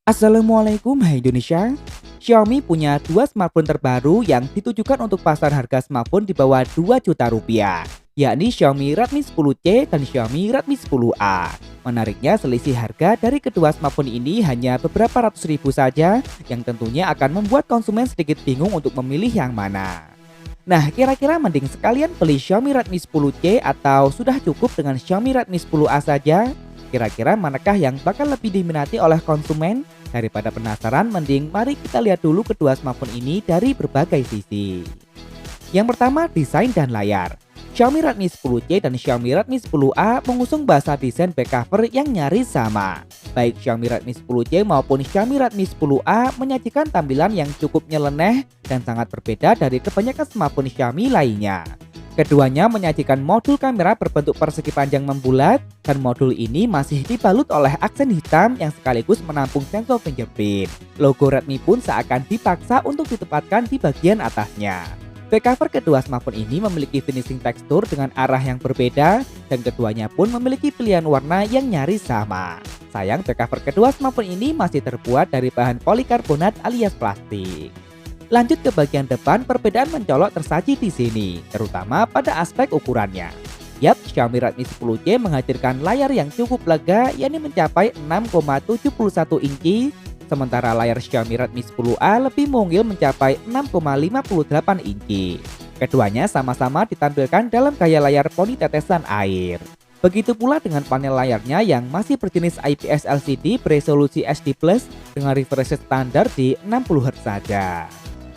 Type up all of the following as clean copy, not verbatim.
Assalamualaikum, hai Indonesia. Xiaomi punya dua smartphone terbaru yang ditujukan untuk pasar harga smartphone di bawah 2 juta rupiah, yakni Xiaomi Redmi 10C dan Xiaomi Redmi 10A. Menariknya, selisih harga dari kedua smartphone ini hanya beberapa ratus ribu saja, yang tentunya akan membuat konsumen sedikit bingung untuk memilih yang mana. Nah, kira-kira mending sekalian beli Xiaomi Redmi 10C atau sudah cukup dengan Xiaomi Redmi 10A saja? Kira-kira manakah yang bakal lebih diminati oleh konsumen? Daripada penasaran, mending mari kita lihat dulu kedua smartphone ini dari berbagai sisi. Yang pertama, desain dan layar. Xiaomi Redmi 10C dan Xiaomi Redmi 10A mengusung bahasa desain back cover yang nyaris sama. Baik Xiaomi Redmi 10C maupun Xiaomi Redmi 10A menyajikan tampilan yang cukup nyeleneh dan sangat berbeda dari kebanyakan smartphone Xiaomi lainnya. Keduanya menyajikan modul kamera berbentuk persegi panjang membulat, dan modul ini masih dibalut oleh aksen hitam yang sekaligus menampung sensor fingerprint. Logo Redmi pun seakan dipaksa untuk ditempatkan di bagian atasnya. Backcover kedua smartphone ini memiliki finishing tekstur dengan arah yang berbeda, dan keduanya pun memiliki pilihan warna yang nyaris sama. Sayang, backcover kedua smartphone ini masih terbuat dari bahan polikarbonat alias plastik. Lanjut ke bagian depan, perbedaan mencolok tersaji di sini, terutama pada aspek ukurannya. Yap, Xiaomi Redmi 10C menghadirkan layar yang cukup lega, yakni mencapai 6,71 inci, sementara layar Xiaomi Redmi 10A lebih mungil mencapai 6,58 inci. Keduanya sama-sama ditampilkan dalam gaya layar poni tetesan air. Begitu pula dengan panel layarnya yang masih berjenis IPS LCD beresolusi HD+ dengan refresh rate standar di 60Hz saja.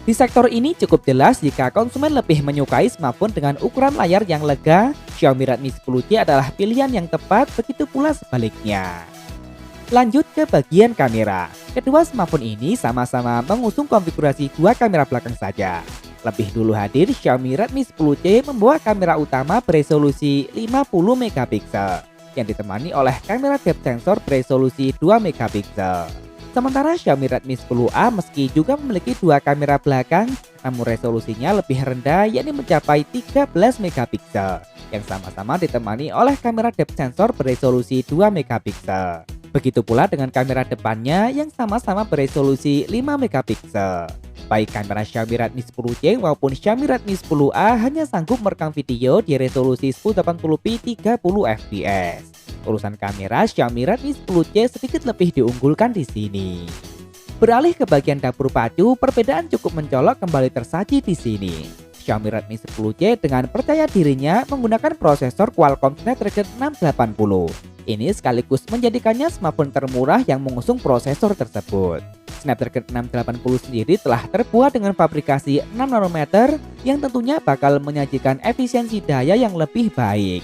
Di sektor ini cukup jelas jika konsumen lebih menyukai smartphone dengan ukuran layar yang lega, Xiaomi Redmi 10C adalah pilihan yang tepat, begitu pula sebaliknya. Lanjut ke bagian kamera. Kedua smartphone ini sama-sama mengusung konfigurasi dua kamera belakang saja. Lebih dulu hadir, Xiaomi Redmi 10C membawa kamera utama beresolusi 50 megapiksel yang ditemani oleh kamera depth sensor beresolusi 2 megapiksel. Sementara Xiaomi Redmi 10A meski juga memiliki dua kamera belakang, namun resolusinya lebih rendah, yakni mencapai 13 megapiksel yang sama-sama ditemani oleh kamera depth sensor beresolusi 2 megapiksel. Begitu pula dengan kamera depannya yang sama-sama beresolusi 5 megapiksel. Baik kamera Xiaomi Redmi 10C maupun Xiaomi Redmi 10A hanya sanggup merekam video di resolusi 1080p 30 fps. Urusan kamera, Xiaomi Redmi 10C sedikit lebih diunggulkan di sini. Beralih ke bagian dapur pacu, perbedaan cukup mencolok kembali tersaji di sini. Xiaomi Redmi 10C dengan percaya dirinya menggunakan prosesor Qualcomm Snapdragon 680. Ini sekaligus menjadikannya smartphone termurah yang mengusung prosesor tersebut. Snapdragon 680 sendiri telah terbuat dengan fabrikasi 6 nanometer yang tentunya bakal menyajikan efisiensi daya yang lebih baik.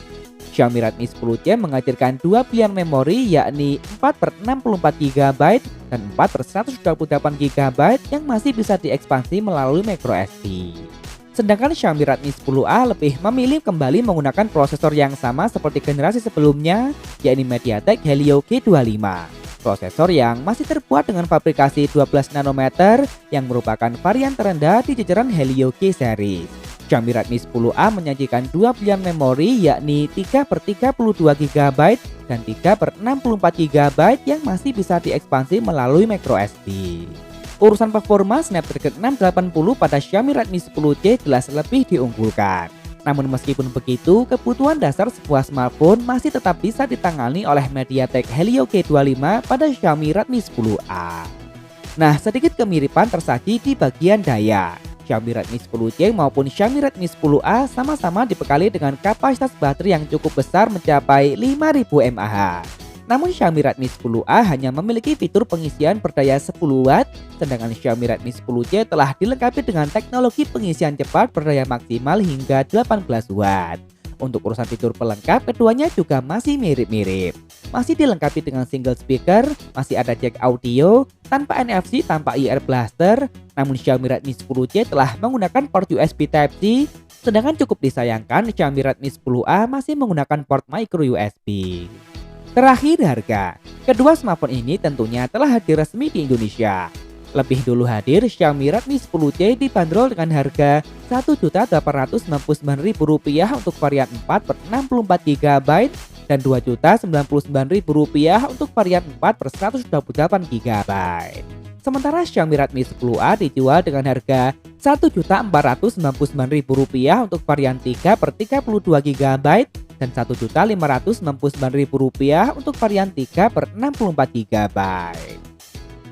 Xiaomi Redmi 10C menghadirkan dua pilihan memori, yakni 4/64 GB dan 4/128 GB yang masih bisa diekspansi melalui microSD. Sedangkan Xiaomi Redmi 10A lebih memilih kembali menggunakan prosesor yang sama seperti generasi sebelumnya, yakni MediaTek Helio G25. Prosesor yang masih terbuat dengan fabrikasi 12 nanometer yang merupakan varian terendah di jajaran Helio G series. Xiaomi Redmi 10A menyajikan dua pilihan memori, yakni 3/32 GB dan 3/64 GB yang masih bisa diekspansi melalui microSD. Urusan performa, Snapdragon 680 pada Xiaomi Redmi 10C jelas lebih diunggulkan. Namun meskipun begitu, kebutuhan dasar sebuah smartphone masih tetap bisa ditangani oleh MediaTek Helio G25 pada Xiaomi Redmi 10A. Nah, sedikit kemiripan tersaji di bagian daya. Xiaomi Redmi 10C maupun Xiaomi Redmi 10A sama-sama dibekali dengan kapasitas baterai yang cukup besar mencapai 5000 mAh. Namun Xiaomi Redmi 10A hanya memiliki fitur pengisian berdaya 10 Watt, sedangkan Xiaomi Redmi 10C telah dilengkapi dengan teknologi pengisian cepat berdaya maksimal hingga 18 Watt. Untuk urusan fitur pelengkap, keduanya juga masih mirip-mirip. Masih dilengkapi dengan single speaker, masih ada jack audio, tanpa NFC, tanpa ear blaster, namun Xiaomi Redmi 10C telah menggunakan port USB Type-C, sedangkan cukup disayangkan Xiaomi Redmi 10A masih menggunakan port micro USB. Terakhir, harga. Kedua smartphone ini tentunya telah hadir resmi di Indonesia. Lebih dulu hadir, Xiaomi Redmi 10C dibanderol dengan harga Rp1.899.000 untuk varian 4/64 GB dan Rp2.099.000 untuk varian 4 per 128 GB. Sementara Xiaomi Redmi 10A dijual dengan harga Rp1.499.000 untuk varian 3 per 32 GB dan Rp1.599.000 untuk varian 3 per 64 GB.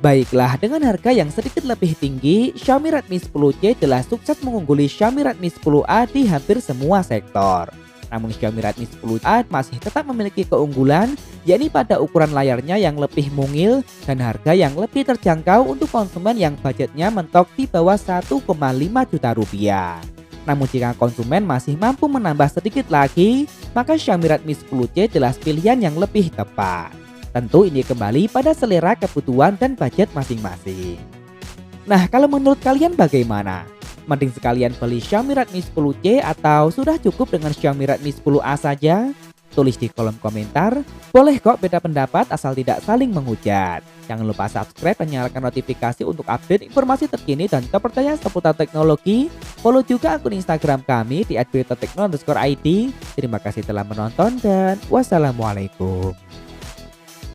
Baiklah, dengan harga yang sedikit lebih tinggi, Xiaomi Redmi 10C telah sukses mengungguli Xiaomi Redmi 10A di hampir semua sektor. Namun Xiaomi Redmi 10A masih tetap memiliki keunggulan, yakni pada ukuran layarnya yang lebih mungil dan harga yang lebih terjangkau untuk konsumen yang budgetnya mentok di bawah Rp1,5 juta. Namun jika konsumen masih mampu menambah sedikit lagi, maka Xiaomi Redmi 10C jelas pilihan yang lebih tepat. Tentu ini kembali pada selera, kebutuhan, dan budget masing-masing. Nah, kalau menurut kalian bagaimana? Mending sekalian beli Xiaomi Redmi 10C atau sudah cukup dengan Xiaomi Redmi 10A saja? Tulis di kolom komentar. Boleh kok beda pendapat asal tidak saling menghujat. Jangan lupa subscribe dan nyalakan notifikasi untuk update informasi terkini dan terpercaya seputar teknologi. Follow juga akun Instagram kami di @beritatekno_id. Terima kasih telah menonton dan wassalamualaikum.